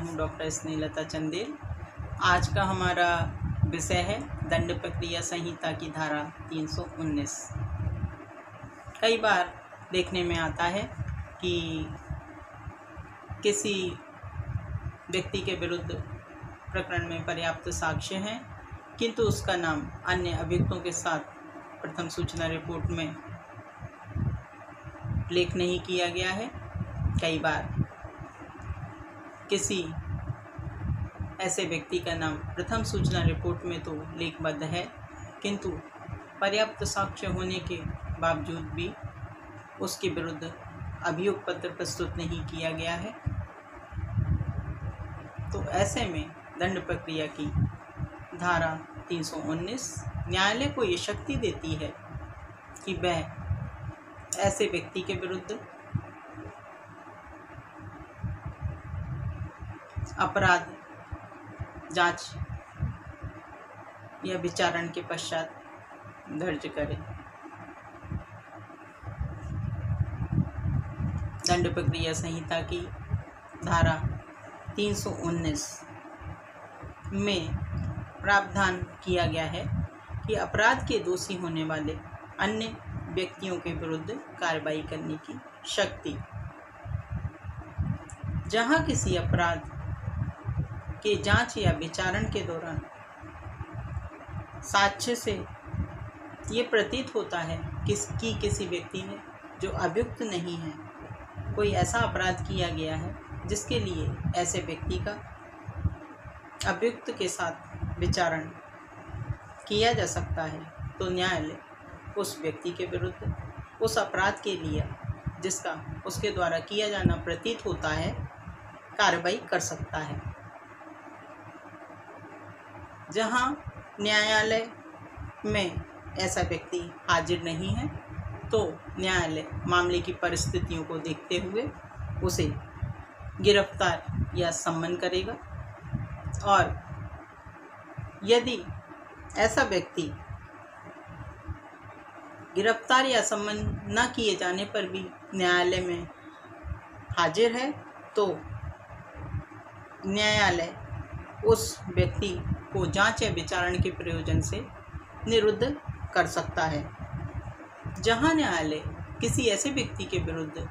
हूँ डॉक्टर स्नेहलता चंदेल। आज का हमारा विषय है दंड प्रक्रिया संहिता की धारा 319। कई बार देखने में आता है कि किसी व्यक्ति के विरुद्ध प्रकरण में पर्याप्त साक्ष्य हैं, किंतु उसका नाम अन्य अभियुक्तों के साथ प्रथम सूचना रिपोर्ट में उल्लेख नहीं किया गया है। कई बार किसी ऐसे व्यक्ति का नाम प्रथम सूचना रिपोर्ट में तो उल्लेखबद्ध है, किंतु पर्याप्त साक्ष्य होने के बावजूद भी उसके विरुद्ध अभियोग पत्र प्रस्तुत नहीं किया गया है। तो ऐसे में दंड प्रक्रिया की धारा 319 न्यायालय को ये शक्ति देती है कि वह ऐसे व्यक्ति के विरुद्ध अपराध जांच या विचारण के पश्चात दर्ज करे। दंड प्रक्रिया संहिता की धारा 319 में प्रावधान किया गया है कि अपराध के दोषी होने वाले अन्य व्यक्तियों के विरुद्ध कार्रवाई करने की शक्ति। जहां किसी अपराध के जांच या विचारण के दौरान साक्ष्य से ये प्रतीत होता है कि किसी व्यक्ति ने जो अभियुक्त नहीं है, कोई ऐसा अपराध किया गया है जिसके लिए ऐसे व्यक्ति का अभियुक्त के साथ विचारण किया जा सकता है, तो न्यायालय उस व्यक्ति के विरुद्ध उस अपराध के लिए जिसका उसके द्वारा किया जाना प्रतीत होता है कार्रवाई कर सकता है। जहां न्यायालय में ऐसा व्यक्ति हाजिर नहीं है, तो न्यायालय मामले की परिस्थितियों को देखते हुए उसे गिरफ्तार या सम्मन करेगा, और यदि ऐसा व्यक्ति गिरफ्तार या सम्मन न किए जाने पर भी न्यायालय में हाजिर है, तो न्यायालय उस व्यक्ति को जांच या विचारण के प्रयोजन से निरुद्ध कर सकता है। जहां न्यायालय किसी ऐसे व्यक्ति के विरुद्ध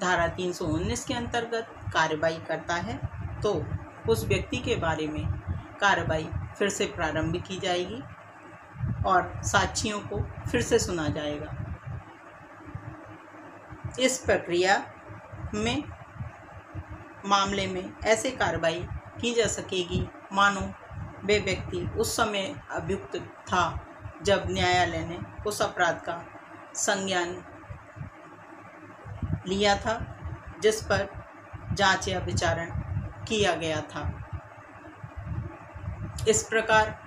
धारा 319 के अंतर्गत कार्रवाई करता है, तो उस व्यक्ति के बारे में कार्रवाई फिर से प्रारंभ की जाएगी और साक्षियों को फिर से सुना जाएगा। इस प्रक्रिया में मामले में ऐसे कार्रवाई की जा सकेगी मानो वे व्यक्ति उस समय अभियुक्त था जब न्यायालय ने उस अपराध का संज्ञान लिया था जिस पर जांच या विचारण किया गया था। इस प्रकार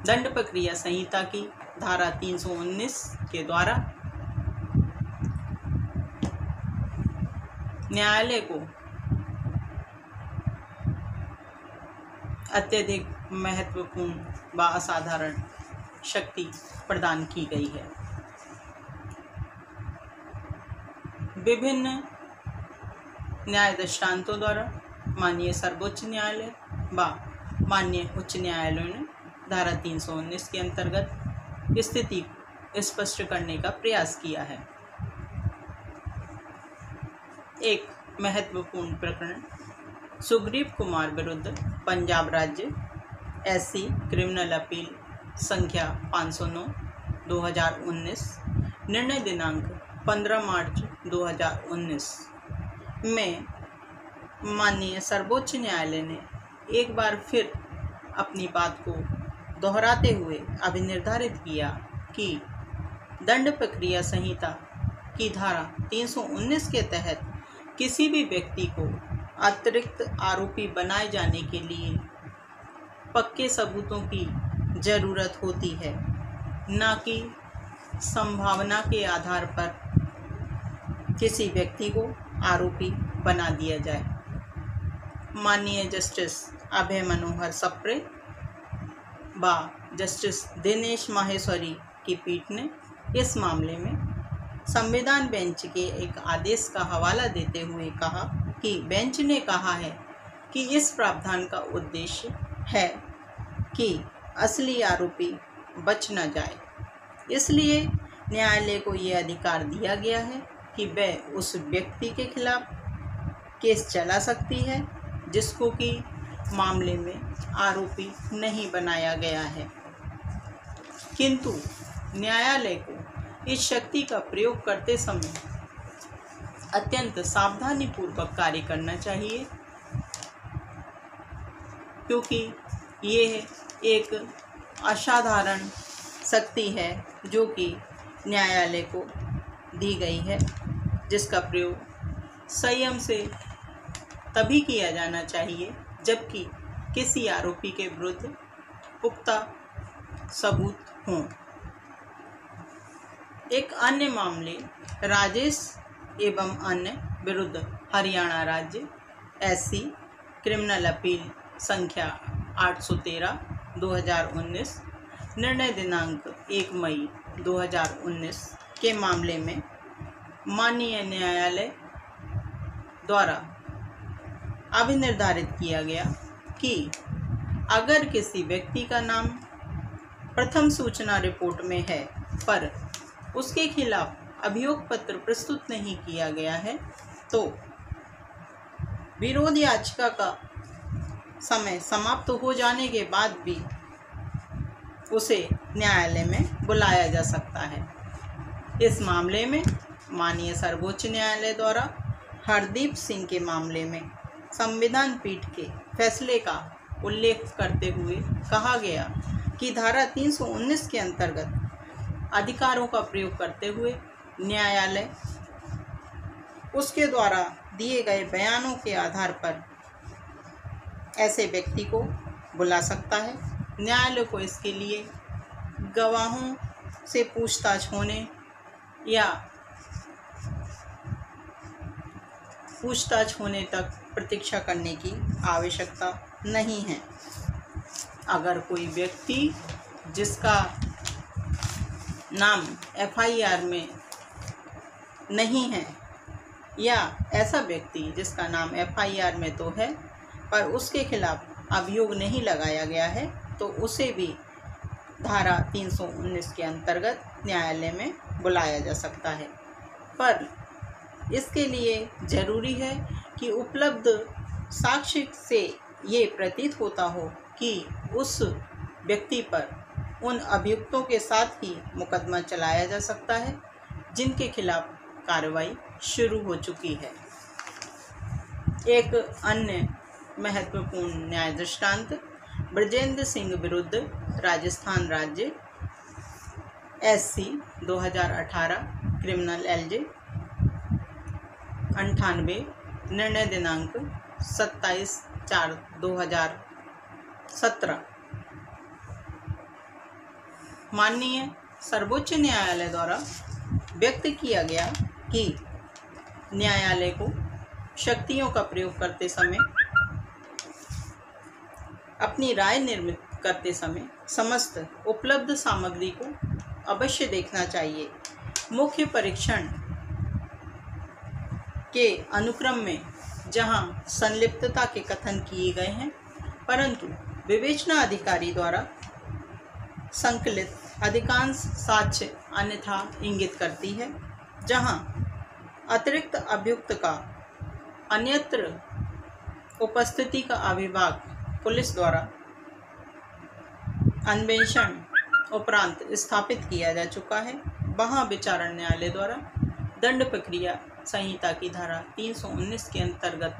दंड प्रक्रिया संहिता की धारा 319 के द्वारा न्यायालय को अत्यधिक महत्वपूर्ण व असाधारण शक्ति प्रदान की गई है। विभिन्न न्याय दृष्टांतों द्वारा माननीय सर्वोच्च न्यायालय व माननीय उच्च न्यायालयों ने धारा 319 के अंतर्गत स्थिति को स्पष्ट करने का प्रयास किया है। एक महत्वपूर्ण प्रकरण सुग्रीव कुमार विरुद्ध पंजाब राज्य SC क्रिमिनल अपील संख्या 509/2019 निर्णय दिनांक 15 मार्च 2019 में माननीय सर्वोच्च न्यायालय ने एक बार फिर अपनी बात को दोहराते हुए अभिनिर्धारित किया कि दंड प्रक्रिया संहिता की धारा 319 के तहत किसी भी व्यक्ति को अतिरिक्त आरोपी बनाए जाने के लिए पक्के सबूतों की ज़रूरत होती है, न कि संभावना के आधार पर किसी व्यक्ति को आरोपी बना दिया जाए। माननीय जस्टिस अभय मनोहर सप्रे व जस्टिस दिनेश माहेश्वरी की पीठ ने इस मामले में संविधान बेंच के एक आदेश का हवाला देते हुए कहा कि बेंच ने कहा है कि इस प्रावधान का उद्देश्य है कि असली आरोपी बच न जाए। इसलिए न्यायालय को यह अधिकार दिया गया है कि वह उस व्यक्ति के खिलाफ केस चला सकती है जिसको कि मामले में आरोपी नहीं बनाया गया है, किंतु न्यायालय को इस शक्ति का प्रयोग करते समय अत्यंत सावधानीपूर्वक कार्य करना चाहिए, क्योंकि ये एक असाधारण शक्ति है जो कि न्यायालय को दी गई है, जिसका प्रयोग संयम से तभी किया जाना चाहिए जबकि किसी आरोपी के विरुद्ध पुख्ता सबूत हों। एक अन्य मामले राजेश एवं अन्य विरुद्ध हरियाणा राज्य एससी क्रिमिनल अपील संख्या 813/2019 निर्णय दिनांक 1 मई 2019 के मामले में माननीय न्यायालय द्वारा अभिनिर्धारित किया गया कि अगर किसी व्यक्ति का नाम प्रथम सूचना रिपोर्ट में है पर उसके खिलाफ अभियोग पत्र प्रस्तुत नहीं किया गया है तो विरोध याचिका का समय समाप्त हो जाने के बाद भी उसे न्यायालय में बुलाया जा सकता है। इस मामले में माननीय सर्वोच्च न्यायालय द्वारा हरदीप सिंह के मामले में संविधान पीठ के फैसले का उल्लेख करते हुए कहा गया कि धारा 319 के अंतर्गत अधिकारों का प्रयोग करते हुए न्यायालय उसके द्वारा दिए गए बयानों के आधार पर ऐसे व्यक्ति को बुला सकता है। न्यायालय को इसके लिए गवाहों से पूछताछ होने या पूछताछ होने तक प्रतीक्षा करने की आवश्यकता नहीं है। अगर कोई व्यक्ति जिसका नाम एफआईआर में नहीं है या ऐसा व्यक्ति जिसका नाम एफआईआर में तो है पर उसके खिलाफ अभियोग नहीं लगाया गया है तो उसे भी धारा 319 के अंतर्गत न्यायालय में बुलाया जा सकता है। पर इसके लिए ज़रूरी है कि उपलब्ध साक्ष्य से ये प्रतीत होता हो कि उस व्यक्ति पर उन अभियुक्तों के साथ ही मुकदमा चलाया जा सकता है जिनके खिलाफ कार्रवाई शुरू हो चुकी है। एक अन्य महत्वपूर्ण न्याय दृष्टांत ब्रजेंद्र सिंह विरुद्ध राजस्थान राज्य एससी 2018 क्रिमिनल एलजे 98 निर्णय दिनांक 27/4/2017 माननीय सर्वोच्च न्यायालय द्वारा व्यक्त किया गया कि न्यायालय को शक्तियों का प्रयोग करते समय अपनी राय निर्मित करते समय समस्त उपलब्ध सामग्री को अवश्य देखना चाहिए। मुख्य परीक्षण के अनुक्रम में जहां संलिप्तता के कथन किए गए हैं, परंतु विवेचना अधिकारी द्वारा संकलित अधिकांश साक्ष्य अन्यथा इंगित करती है, जहां अतिरिक्त अभियुक्त का अन्यत्र उपस्थिति का अभिभाग पुलिस द्वारा अन्वेषण उपरांत स्थापित किया जा चुका है, वहां विचारण न्यायालय द्वारा दंड प्रक्रिया संहिता की धारा 319 के अंतर्गत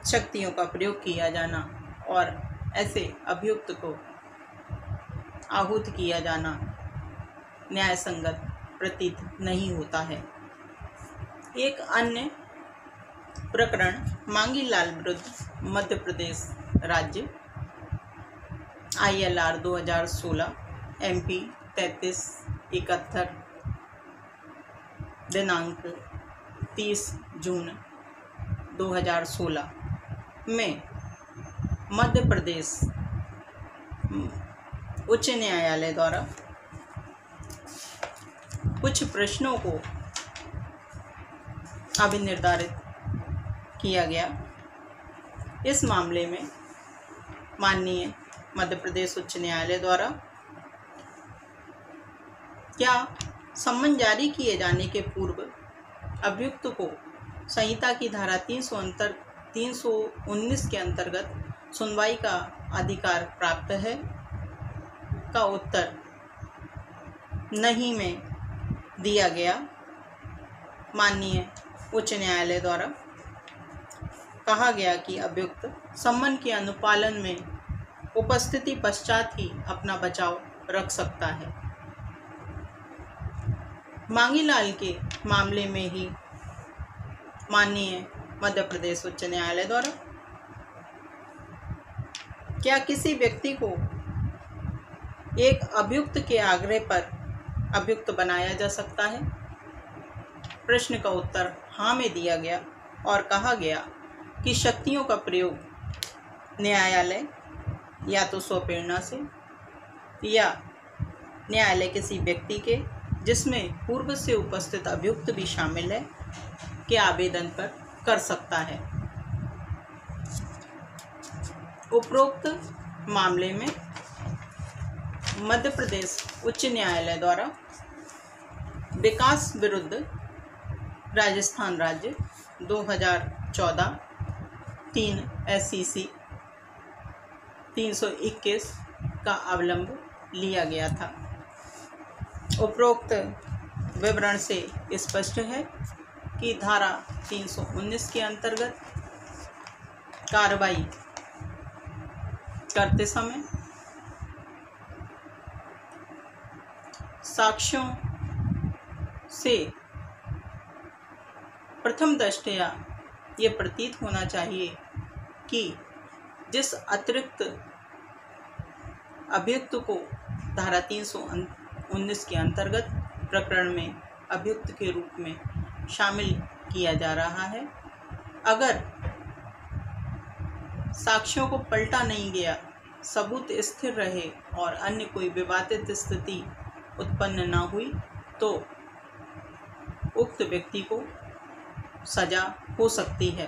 शक्तियों का प्रयोग किया जाना और ऐसे अभियुक्त को आहूत किया जाना न्याय संगत प्रतीत नहीं होता है। एक अन्य प्रकरण मांगीलाल विरुद्ध मध्य प्रदेश राज्य ILR 2016 MP 3371 दिनांक 30 जून 2016 में मध्य प्रदेश उच्च न्यायालय द्वारा कुछ प्रश्नों को अभी निर्धारित किया गया। इस मामले में माननीय मध्य प्रदेश उच्च न्यायालय द्वारा क्या सम्मन जारी किए जाने के पूर्व अभियुक्त को संहिता की धारा 319 के अंतर्गत सुनवाई का अधिकार प्राप्त है? का उत्तर नहीं में दिया गया। माननीय उच्च न्यायालय द्वारा कहा गया कि अभियुक्त सम्मन के अनुपालन में उपस्थिति पश्चात ही अपना बचाव रख सकता है। मांगीलाल के मामले में ही माननीय मध्य प्रदेश उच्च न्यायालय द्वारा क्या किसी व्यक्ति को एक अभियुक्त के आग्रह पर अभियुक्त बनाया जा सकता है? प्रश्न का उत्तर हाँ में दिया गया और कहा गया कि शक्तियों का प्रयोग न्यायालय या तो स्वप्रेरणा से या न्यायालय किसी व्यक्ति के जिसमें पूर्व से उपस्थित अभियुक्त भी शामिल है के आवेदन पर कर सकता है। उपरोक्त मामले में मध्य प्रदेश उच्च न्यायालय द्वारा विकास विरुद्ध राजस्थान राज्य 2014 3 SCC 321 का अवलंब लिया गया था। उपरोक्त विवरण से स्पष्ट है कि धारा 319 के अंतर्गत कार्रवाई करते समय साक्ष्यों से प्रथम दृष्टया ये प्रतीत होना चाहिए कि जिस अतिरिक्त अभियुक्त को धारा 319 के अंतर्गत प्रकरण में अभियुक्त के रूप में शामिल किया जा रहा है, अगर साक्ष्यों को पलटा नहीं गया, सबूत स्थिर रहे और अन्य कोई विवादित स्थिति उत्पन्न न हुई तो उक्त व्यक्ति को सजा हो सकती है।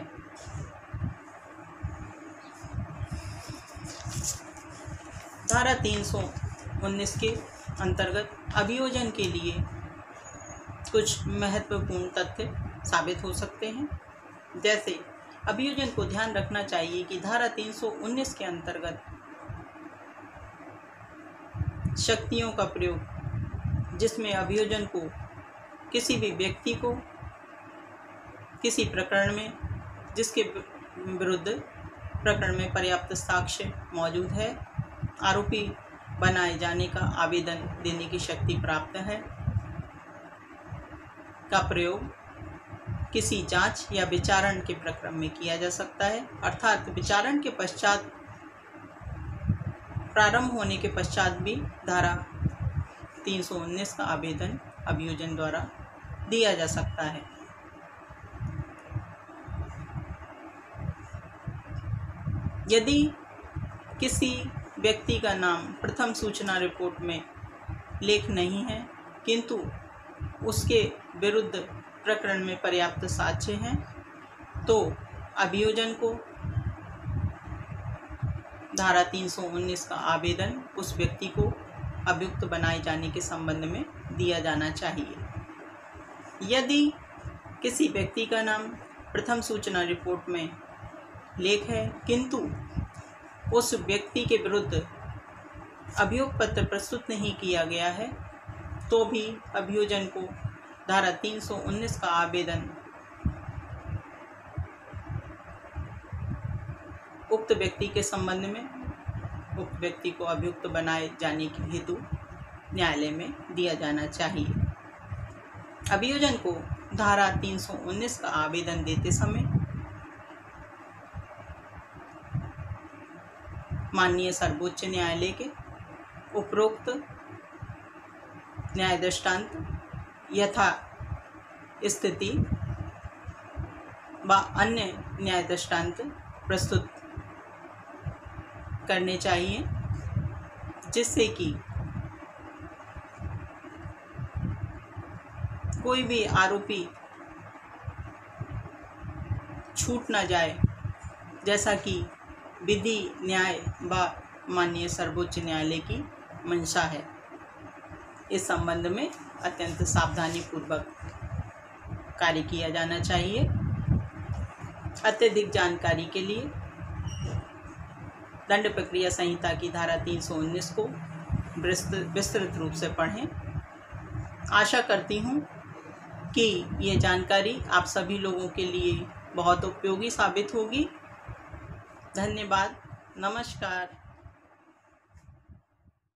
धारा 319 के अंतर्गत अभियोजन के लिए कुछ महत्वपूर्ण तथ्य साबित हो सकते हैं। जैसे अभियोजन को ध्यान रखना चाहिए कि धारा 319 के अंतर्गत शक्तियों का प्रयोग जिसमें अभियोजन को किसी भी व्यक्ति को किसी प्रकरण में जिसके विरुद्ध प्रकरण में पर्याप्त साक्ष्य मौजूद है आरोपी बनाए जाने का आवेदन देने की शक्ति प्राप्त है का प्रयोग किसी जांच या विचारण के प्रक्रम में किया जा सकता है, अर्थात विचारण के पश्चात प्रारंभ होने के पश्चात भी धारा 319 का आवेदन अभियोजन द्वारा दिया जा सकता है। यदि किसी व्यक्ति का नाम प्रथम सूचना रिपोर्ट में लेख नहीं है किंतु उसके विरुद्ध प्रकरण में पर्याप्त साक्ष्य हैं तो अभियोजन को धारा 319 का आवेदन उस व्यक्ति को अभियुक्त बनाए जाने के संबंध में दिया जाना चाहिए। यदि किसी व्यक्ति का नाम प्रथम सूचना रिपोर्ट में लेख है किंतु उस व्यक्ति के विरुद्ध अभियोग पत्र प्रस्तुत नहीं किया गया है तो भी अभियोजन को धारा 319 का आवेदन उक्त व्यक्ति के संबंध में उक्त व्यक्ति को अभियुक्त बनाए जाने के हेतु न्यायालय में दिया जाना चाहिए। अभियोजन को धारा 319 का आवेदन देते समय माननीय सर्वोच्च न्यायालय के उपरोक्त न्याय दृष्टांत यथा स्थिति व अन्य न्याय दृष्टांत प्रस्तुत करने चाहिए जिससे कि कोई भी आरोपी छूट न जाए, जैसा कि विधि न्याय व माननीय सर्वोच्च न्यायालय की मंशा है। इस संबंध में अत्यंत सावधानी पूर्वक कार्य किया जाना चाहिए। अत्यधिक जानकारी के लिए दंड प्रक्रिया संहिता की धारा 319 को विस्तृत रूप से पढ़ें। आशा करती हूँ कि ये जानकारी आप सभी लोगों के लिए बहुत उपयोगी साबित होगी। धन्यवाद। नमस्कार।